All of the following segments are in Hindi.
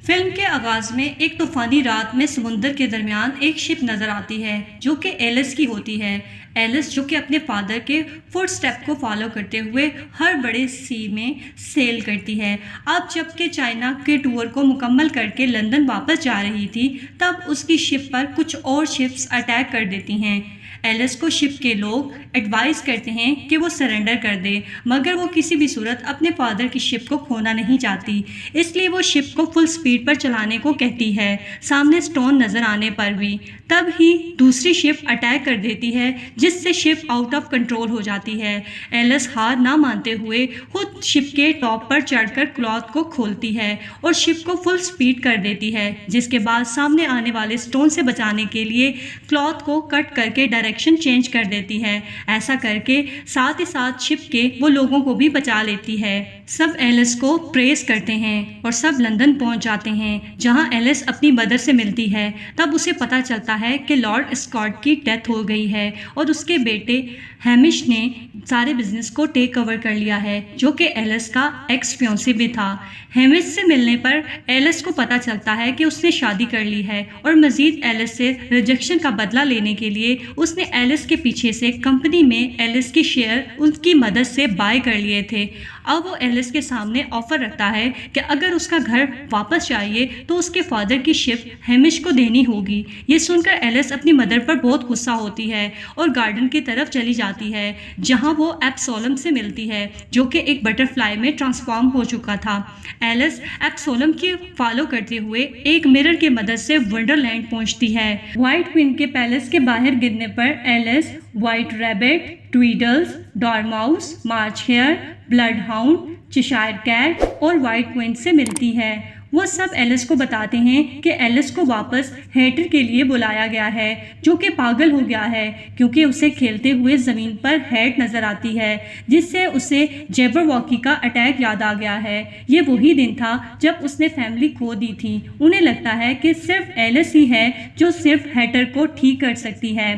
फिल्म के आगाज में एक तूफानी रात में समुंदर के दरमियान एक शिप नजर आती है जो कि एलिस की होती है। एलिस जो कि अपने फादर के फुटस्टेप को फॉलो करते हुए हर बड़े सी में सेल करती है। अब जबकि चाइना के टूर को मुकम्मल करके लंदन वापस जा रही थी, तब उसकी शिप पर कुछ और शिप्स अटैक कर देती हैं। एलिस को शिप के लोग एडवाइस करते हैं कि वो सरेंडर कर दे, मगर वो किसी भी सूरत अपने फादर की शिप को खोना नहीं चाहती, इसलिए वो शिप को फुल स्पीड पर चलाने को कहती है, सामने स्टोन नज़र आने पर भी। तब ही दूसरी शिप अटैक कर देती है, जिससे शिप आउट ऑफ कंट्रोल हो जाती है। एलिस हार ना मानते हुए खुद शिप के टॉप पर चढ़कर क्लॉथ को खोलती है और शिप को फुल स्पीड कर देती है, जिसके बाद सामने आने वाले स्टोन से बचाने के लिए क्लॉथ को कट करके डायरेक्शन चेंज कर देती है। ऐसा करके साथ ही साथ शिप के वो लोगों को भी बचा लेती है। सब एलिस को प्रेस करते हैं और सब लंदन पहुंच जाते हैं, जहां एलिस अपनी मदर से मिलती है। तब उसे पता चलता है कि लॉर्ड स्कॉट की डेथ हो गई है और उसके बेटे हैमिश ने सारे बिजनेस को टेक ओवर कर लिया है, जो कि एलिस का एक्स फियांसे भी था। हैमिश से मिलने पर एलिस को पता चलता है कि उसने शादी कर ली है और मजीद एलिस से रिजेक्शन का बदला लेने के लिए उसने एलिस के पीछे से कंपनी में एलिस के शेयर उनकी मदद से बाय कर लिए थे। अब वो एलिस के सामने ऑफर रखता है कि अगर उसका घर वापस चाहिए तो उसके फादर की शिप हैमिश को देनी होगी। ये सुनकर एलिस अपनी मदर पर बहुत गुस्सा होती है और गार्डन की तरफ चली जाती है, जहां वो एब्सोलम से मिलती है, जो कि एक बटरफ्लाई में ट्रांसफॉर्म हो चुका था। एलिस एब्सोलम की फॉलो करते हुए एक मिरर की मदद से वंडरलैंड पहुंचती है। व्हाइट क्वीन के पैलेस के बाहर गिरने पर एलिस व्हाइट रैबिट, ट्वीडल्स, डॉरमाउस, मार्च हेयर, ब्लड हाउंड, चिशायर कैट और व्हाइट क्वीन से मिलती है। वो सब एलिस को बताते हैं कि एलिस को वापस हेटर के लिए बुलाया गया है, जो कि पागल हो गया है क्योंकि उसे खेलते हुए ज़मीन पर हेट नज़र आती है, जिससे उसे जैबरवॉकी का अटैक याद आ गया है। ये वही दिन था जब उसने फैमिली खो दी थी। उन्हें लगता है कि सिर्फ एलिस ही है जो सिर्फ हेटर को ठीक कर सकती है।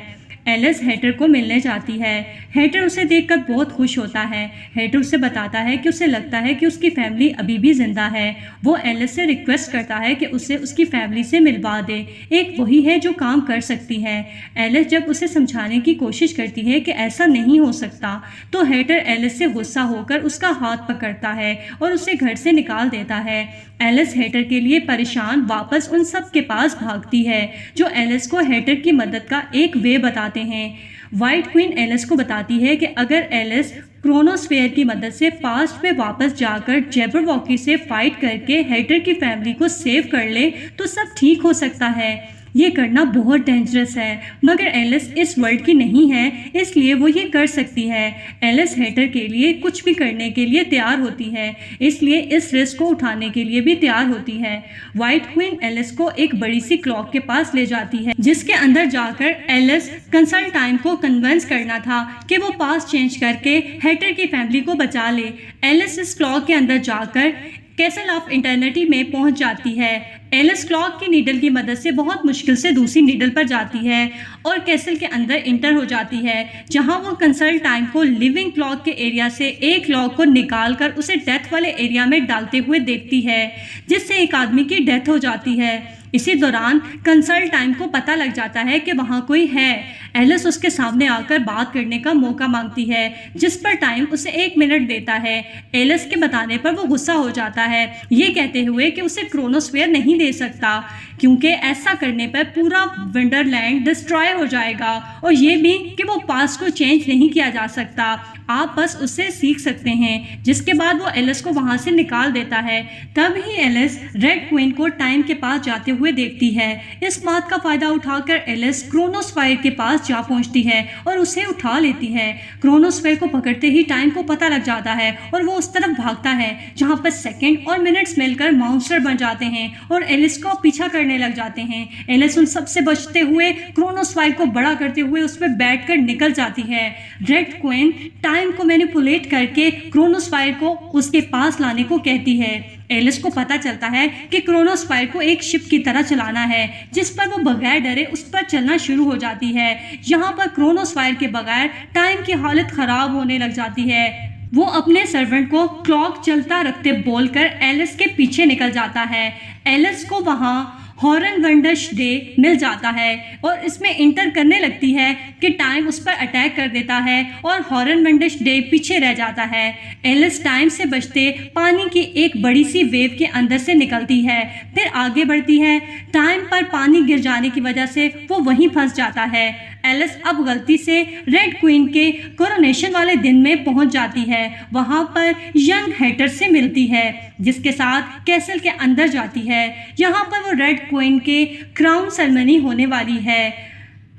एलिस हेटर को मिलने जाती है। हेटर उसे देखकर बहुत खुश होता है। हेटर उसे बताता है कि उसे लगता है कि उसकी फैमिली अभी भी जिंदा है। वो एलिस से रिक्वेस्ट करता है कि उसे उसकी फैमिली से मिलवा दे, एक वही है जो काम कर सकती है। एलिस जब उसे समझाने की कोशिश करती है कि ऐसा नहीं हो सकता, तो हेटर एलिस से गुस्सा होकर उसका हाथ पकड़ता है और उसे घर से निकाल देता है। एलिस हेटर के लिए परेशान वापस उन सब के पास भागती है, जो एलिस को हेटर की मदद का एक वे बताते हैं। व्हाइट क्वीन एलिस को बताती है कि अगर एलिस क्रोनोस्फेयर की मदद से पास्ट में वापस जाकर जैबरवॉकी से फाइट करके हेटर की फैमिली को सेव कर ले तो सब ठीक हो सकता है। ये करना बहुत डेंजरस है, मगर एलिस इस वर्ल्ड की नहीं है, इसलिए वो ये कर सकती है। एलिस हेटर के लिए कुछ भी करने के लिए तैयार होती है, इसलिए इस रिस्क को उठाने के लिए भी तैयार होती है। व्हाइट क्वीन एलिस को एक बड़ी सी क्लॉक के पास ले जाती है, जिसके अंदर जाकर एलिस कंसल्टाइन को कन्विंस करना था कि वो पास चेंज करके हेटर की फैमिली को बचा ले। एलिस इस क्लॉक के अंदर जाकर कैसल ऑफ इटर्निटी में पहुंच जाती है। एलिस क्लॉक की नीडल की मदद से बहुत मुश्किल से दूसरी नीडल पर जाती है और कैसल के अंदर इंटर हो जाती है, जहां वो कंसल्टाइन को लिविंग क्लॉक के एरिया से एक क्लॉक को निकालकर उसे डेथ वाले एरिया में डालते हुए देखती है, जिससे एक आदमी की डेथ हो जाती है। इसी दौरान कंसल्टाइन को पता लग जाता है कि वहाँ कोई है। एलिस उसके सामने आकर बात करने का मौका मांगती है, जिस पर टाइम उसे 1 मिनट देता है। एलिस के बताने पर वो गुस्सा हो जाता है, ये कहते हुए कि उसे क्रोनोस्फेयर नहीं दे सकता, क्योंकि ऐसा करने पर पूरा वंडरलैंड डिस्ट्रॉय हो जाएगा, और ये भी कि वो पास्ट को चेंज नहीं किया जा सकता, आप बस उससे सीख सकते हैं। जिसके बाद वो एलिस को वहाँ से निकाल देता है। तब ही एलिस रेड क्वीन को टाइम के पास जाते हुए देखती है। इस बात का फ़ायदा उठाकर एलिस क्रोनोस्फेयर के पास जा पहुँचती है और उसे उठा लेती है। क्रोनोस्फेयर को पकड़ते ही टाइम को पता लग जाता है और वो उस तरफ भागता है, जहाँ पर सेकेंड और मिनट्स मिलकर मॉन्स्टर बन जाते हैं और एलिस को पीछा करने लग जाते हैं। एलिस उन सबसे बचते हुए क्रोनोस्फेयर को बड़ा करते हुए उस पर बैठकर निकल जाती है। रेड क्वीन टाइम को मैनिपुलेट करके क्रोनोस्फेयर को उसके पास लाने को कहती है। एलिस को पता चलता है कि क्रोनोस्फेयर को एक शिप की तरह चलाना है, जिस पर वो बगैर डरे उस पर चलना शुरू हो जाती है। यहाँ पर क्रोनोस्फेयर के बगैर टाइम की हालत खराब होने लग जाती है। वो अपने सर्वेंट को क्लॉक चलता रखते बोलकर एलिस के पीछे निकल जाता है। एलिस को वहाँ हॉरन वंडर्स डे मिल जाता है और इसमें इंटर करने लगती है कि टाइम उस पर अटैक कर देता है और हॉरन वंडर्स डे पीछे रह जाता है। एलिस टाइम से बचते पानी की एक बड़ी सी वेव के अंदर से निकलती है, फिर आगे बढ़ती है। टाइम पर पानी गिर जाने की वजह से वो वहीं फंस जाता है। एलिस अब गलती से रेड क्वीन के कोरोनेशन वाले दिन में पहुंच जाती है। वहां पर यंग हेटर से मिलती है जिसके साथ कैसल के अंदर जाती है। यहाँ पर वो रेड क्वीन के क्राउन सेरेमनी होने वाली है।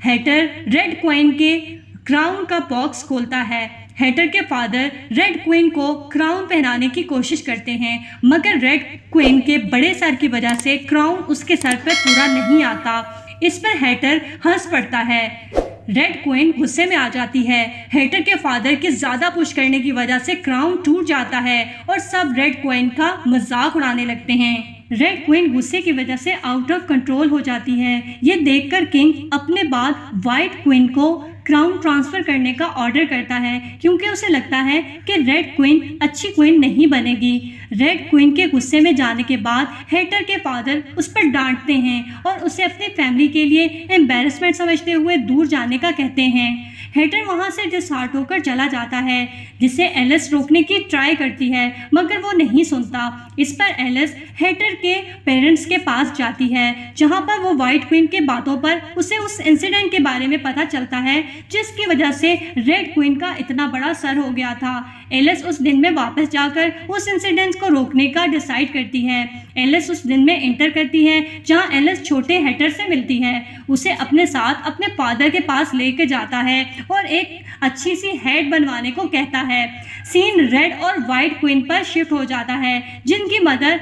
हेटर रेड क्वीन के क्राउन का बॉक्स खोलता है। हेटर के फादर रेड क्वीन को क्राउन पहनाने की कोशिश करते हैं, मगर रेड क्वीन के बड़े सर की वजह से क्राउन उसके सर पर पूरा नहीं आता। इस पर हेटर हंस पड़ता है। रेड क्वीन गुस्से में आ जाती है। हेटर के फादर के ज़्यादा पुश करने की वजह से क्राउन टूट जाता है और सब रेड क्वीन का मजाक उड़ाने लगते हैं। रेड क्वीन गुस्से की वजह से आउट ऑफ कंट्रोल हो जाती है। ये देखकर किंग अपने बाद वाइट क्वीन को क्राउन ट्रांसफ़र करने का ऑर्डर करता है क्योंकि उसे लगता है कि रेड क्वीन अच्छी क्वीन नहीं बनेगी। रेड क्वीन के गुस्से में जाने के बाद हेटर के फादर उस पर डांटते हैं और उसे अपनी फैमिली के लिए एम्बैरेसमेंट समझते हुए दूर जाने का कहते हैं। हेटर वहाँ से डिसहार्ट होकर चला जाता है जिसे एलिस रोकने की ट्राई करती है, मगर वो नहीं सुनता। इस पर एलिस हेटर के पेरेंट्स के पास जाती है जहाँ पर वो वाइट क्वीन के बातों पर उसे उस इंसिडेंट के बारे में पता चलता है जिसकी वजह से रेड क्वीन का इतना बड़ा सर हो गया था। एलिस उस दिन में वापस जाकर उस इंसिडेंट को रोकने का डिसाइड करती है। एलिस उस दिन में इंटर करती है जहाँ एलिस छोटे हेटर से मिलती है। उसे अपने साथ अपने फादर के पास लेकर जाता है और एक अच्छी सी हेड बनवाने को कहता है। सीन रेड और वाइट क्वीन पर शिफ्ट हो जाता है जिनकी मदर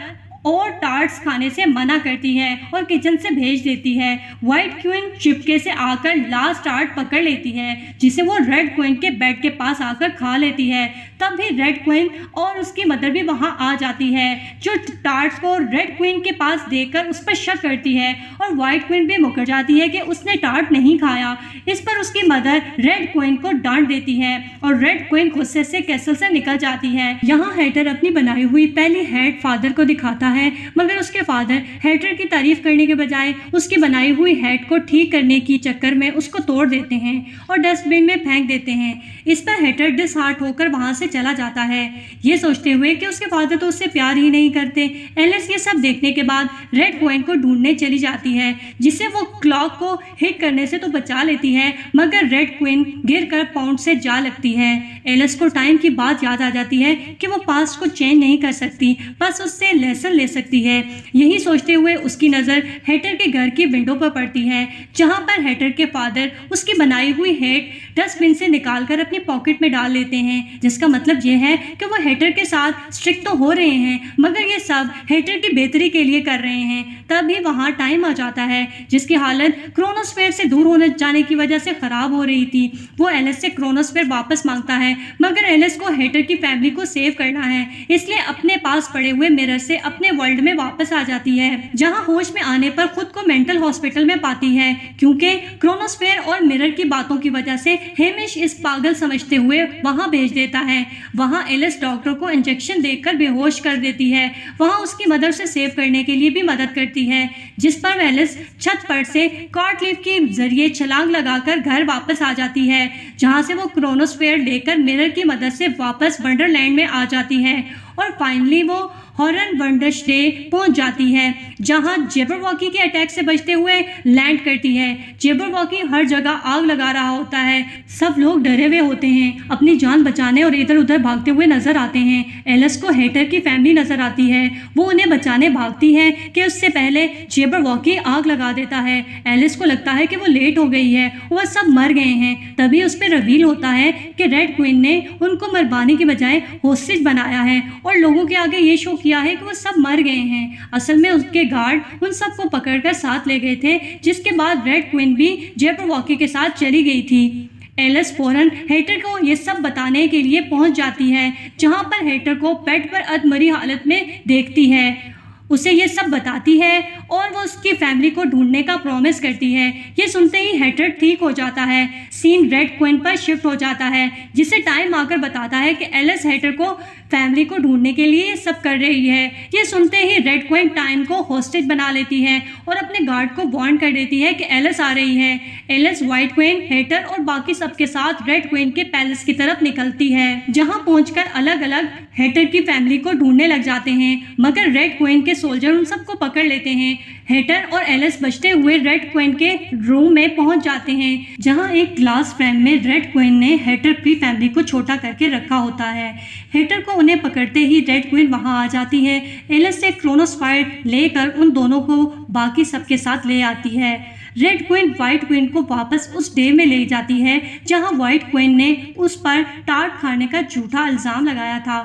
और टार्ट्स खाने से मना करती है और किचन से भेज देती है। वाइट क्वीन चिपके से आकर लास्ट टार्ट पकड़ लेती है जिसे वो रेड क्वीन के बेड के पास आकर खा लेती है। तब भी रेड क्वीन और उसकी मदर भी वहां आ जाती है जो टार्ट्स को रेड क्वीन के पास देखकर उस पर शक करती है और वाइट क्वीन भी मुकर जाती है कि उसने टार्ट नहीं खाया। इस पर उसकी मदर रेड क्वीन को डांट देती है और रेड क्वीन गुस्से से कैसल से निकल जाती है। यहाँ हेटर अपनी बनाई हुई पहली हेड फादर को दिखाता है, मगर उसके फादर हेटर की तारीफ करने के बजाय उसकी बनाई हुई हेड को ठीक करने की चक्कर में उसको तोड़ देते हैं और डस्टबिन में फेंक देते हैं। इस पर हेटर डिसहार्ट होकर वहां से चला जाता है, ये सोचते हुए कि उसके फादर तो उससे प्यार ही नहीं करते। एलिस ये सब देखने के बाद रेड क्वीन को ढूंढने चली जाती है जिसे वो क्लॉक को हिट करने से तो बचा लेती है, मगर रेड क्वीन गिरकर पाउंड से जा लगती है। एलिस को टाइम की बात याद आ जाती है कि वो पास्ट को चेंज नहीं कर सकती, बस उससे लेसन ले सकती है। यही सोचते हुए उसकी नज़र हेटर के घर की विंडो पर पड़ती है जहां पर हेटर के फादर उसकी बनाई हुई हेड डस्टबिन से निकालकर अपनी पॉकेट में डाल लेते हैं, जिसका मतलब ये है कि वो हेटर के साथ स्ट्रिक्ट तो हो रहे हैं मगर ये सब हेटर की बेहतरी के लिए कर रहे हैं। तभी वहाँ टाइम आ जाता है जिसकी हालत क्रोनोस्फेयर से दूर होने जाने की वजह से ख़राब हो रही थी। वो एलिस से क्रोनोस्फेयर वापस मांगता है, मगर एलिस को हेटर की फैमिली को सेव करना है, इसलिए अपने पास पड़े हुए मिरर से अपने वर्ल्ड में वापस आ जाती है जहां होश में आने पर खुद को मेंटल हॉस्पिटल में पाती है क्योंकि क्रोनोस्फेयर और मिरर की बातों की वजह से हेमिश इस पागल समझते हुए वहां भेज देता है। वहां एलिस डॉक्टर को इंजेक्शन देकर बेहोश कर देती है। वहां उसकी मदर से सेव करने के लिए भी मदद करती है, जिस पर एलिस छत पर से कार्टलीफ के जरिए छलांग लगाकर घर वापस आ जाती है जहां से वो क्रोनोस्फेयर लेकर मिरर की मदद से वापस वंडरलैंड में आ जाती है और फाइनली वो हॉरन वंडर्स डे पहुंच जाती है जहां जैबरवॉकी के अटैक से बचते हुए लैंड करती है। जैबरवॉकी हर जगह आग लगा रहा होता है, सब लोग डरे हुए होते हैं, अपनी जान बचाने और इधर उधर भागते हुए नजर आते हैं। एलिस को हेटर की फैमिली नजर आती है, वो उन्हें बचाने भागती है कि उससे पहले जैबरवॉकी आग लगा देता है। एलिस को लगता है कि वो लेट हो गई है, वह सब मर गए हैं। तभी उस पर रिवील होता है कि रेड क्वीन ने उनको मरवाने की बजाय होस्टेज बनाया है और लोगों के आगे ये शो किया है कि वो सब मर गए हैं। असल में उसके गार्ड उन सबको पकड़कर साथ ले गए थे, जिसके बाद रेड क्वीन भी जैबरवॉकी के साथ चली गई थी। एलिस फौरन हेटर को ये सब बताने के लिए पहुंच जाती है जहां पर हेटर को बेड पर अधमरी हालत में देखती है। उसे ये सब बताती है और वो उसकी फैमिली को ढूंढने का प्रॉमिस करती है। ये सुनते ही हेटर ठीक हो जाता है। सीन रेड क्वीन पर शिफ्ट हो जाता है, जिसे टाइम आकर बताता है कि एलिस हेटर को फैमिली को ढूंढने के लिए सब कर रही है। ये सुनते ही रेड क्वीन टाइम को होस्टेज बना लेती है और अपने गार्ड को वार्न कर देती है कि एलिस आ रही है। एलिस व्हाइट क्वीन, हेटर और बाकी सबके साथ रेड क्वीन के पैलेस की तरफ निकलती है, जहां पहुंचकर अलग अलग हेटर की फैमिली को ढूंढने लग जाते हैं, मगर रेड क्वीन के सोल्जर उन सबको पकड़ लेते हैं। हेटर और एलिस बचते हुए रेड क्वीन के रूम में पहुंच जाते हैं, जहां एक ग्लास फ्रेम में रेड क्वीन ने हेटर की फैमिली को छोटा करके रखा होता है। हेटर को उन्हें पकड़ते ही रेड क्वीन वहां आ जाती है। एलिस से क्रोनोस्फायर लेकर उन दोनों को बाकी सबके साथ ले आती है। रेड क्वीन व्हाइट क्वीन को वापस उस डे में ले जाती है जहां व्हाइट क्वीन ने उस पर टार्ट खाने का झूठा इल्जाम लगाया था।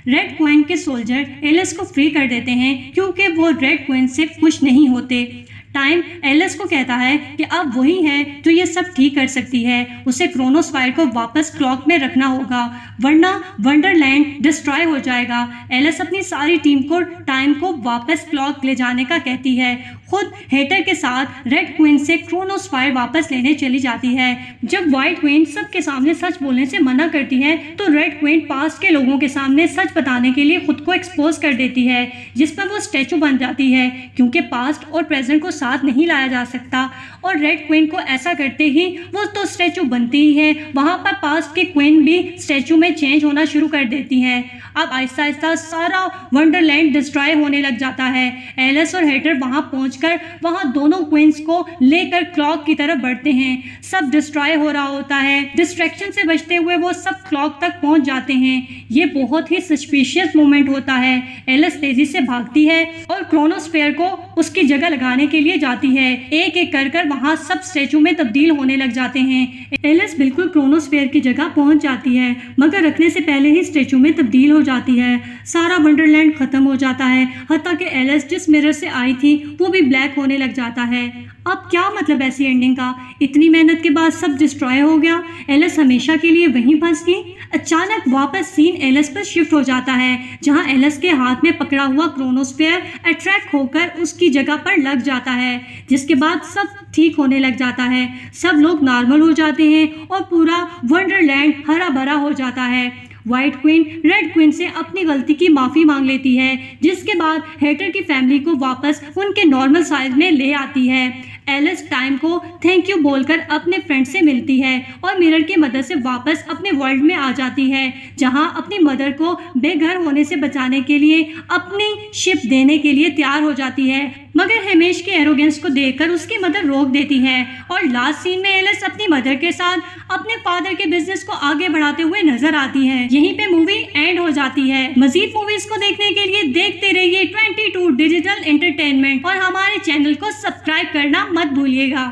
रेड क्वीन के सोल्जर एलिस को फ्री कर देते हैं क्योंकि वो रेड क्वीन से खुश नहीं होते। टाइम एलिस को कहता है कि अब वही है जो ये सब ठीक कर सकती है। उसे क्रोनोस्फायर को वापस क्लॉक में रखना होगा, वरना वंडरलैंड डिस्ट्रॉय हो जाएगा। एलिस अपनी सारी टीम को टाइम को वापस क्लॉक ले जाने का कहती है। खुद हेटर के साथ रेड क्वीन से क्रोनोस्फायर वापस लेने चली जाती है। जब व्हाइट क्वीन सबके सामने सच बोलने से मना करती है तो रेड क्वीन पास्ट के लोगों के सामने सच बताने के लिए खुद को एक्सपोज कर देती है, जिस पर वो स्टैचू बन जाती है, क्योंकि पास्ट और प्रेजेंट को साथ नहीं लाया जा सकता। और रेड क्वीन को ऐसा करते ही वो तो स्टैचू बनती ही है, वहाँ पर पास्ट की क्वीन भी स्टैचू में चेंज होना शुरू कर देती है। अब आहिस्ता आहिस्ता सारा वंडरलैंड डिस्ट्रॉय होने लग जाता है। एलिस और हेटर वहाँ पहुंचकर वहाँ दोनों क्वींस को लेकर क्लॉक की तरफ बढ़ते हैं। सब डिस्ट्रॉय हो रहा होता है। डिस्ट्रैक्शन से बचते हुए वो सब क्लॉक तक पहुंच जाते हैं। ये बहुत ही सस्पिशियस मोमेंट होता है। एलिस तेजी से भागती है और क्रोनोस्फेयर को उसकी जगह लगाने के लिए जाती है। एक एक कर कर वहाँ सब स्टैचू में तब्दील होने लग जाते हैं। एलिस बिल्कुल क्रोनोस्फेयर की जगह पहुंच जाती है, मगर रखने से पहले ही स्टैचू में तब्दील हो जाती है। सारा वंडरलैंड खत्म हो जाता है, हत्ता कि एलिस जिस मिरर से आई थी वो भी ब्लैक होने लग जाता है। अब क्या मतलब ऐसी एंडिंग का? इतनी मेहनत के बाद सब डिस्ट्रॉय हो गया, एलिस हमेशा के लिए वहीं फंस गई। अचानक वापस सीन एलिस पर शिफ्ट हो जाता है, जहां एलिस के हाथ में पकड़ा हुआ क्रोनोस्फेयर अट्रैक्ट होकर उसकी जगह पर लग जाता है, जिसके बाद सब ठीक होने लग जाता है। सब लोग नॉर्मल हो जाते हैं और पूरा वंडरलैंड हरा भरा हो जाता है। व्हाइट क्वीन रेड क्वीन से अपनी गलती की माफ़ी मांग लेती है, जिसके बाद हेटर की फैमिली को वापस उनके नॉर्मल साइज में ले आती है। एलिस टाइम को थैंक यू बोलकर अपने फ्रेंड से मिलती है और मिरर की मदद से वापस अपने वर्ल्ड में आ जाती है, जहां अपनी मदर को बेघर होने से बचाने के लिए अपनी शिप देने के लिए तैयार हो जाती है। मगर हेमेश के एरोगेंस को देखकर उसकी मदर रोक देती है और लास्ट सीन में एलिस अपनी मदर के साथ अपने फादर के बिजनेस को आगे बढ़ाते हुए नजर आती है। यहीं पे मूवी एंड हो जाती है। मजीद मूवीज को देखने के लिए देखते रहिए 22 डिजिटल एंटरटेनमेंट और हमारे चैनल को सब्सक्राइब करना मत भूलिएगा।